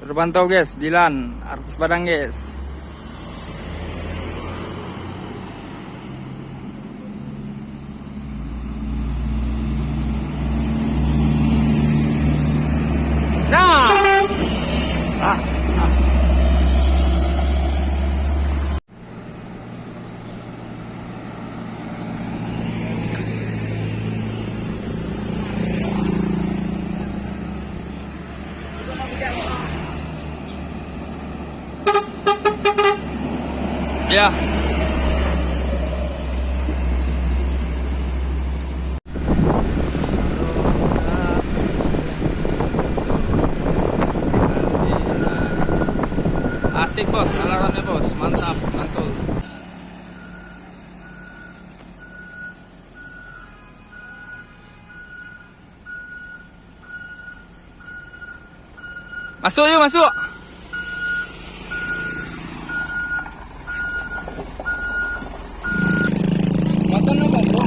Terpantau guys, Dilan, artis Padang guys. Nah, ya. Asik bos, alarmnya bos, mantap, mantul. Masuk yuk, masuk. Makan apa, bro?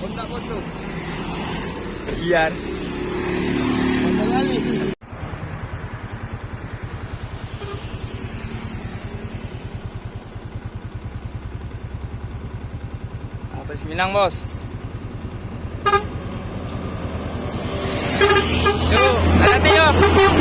Kontak foto. Biar. Foto kali. Atas Minang bos. Yuk, hati yuk.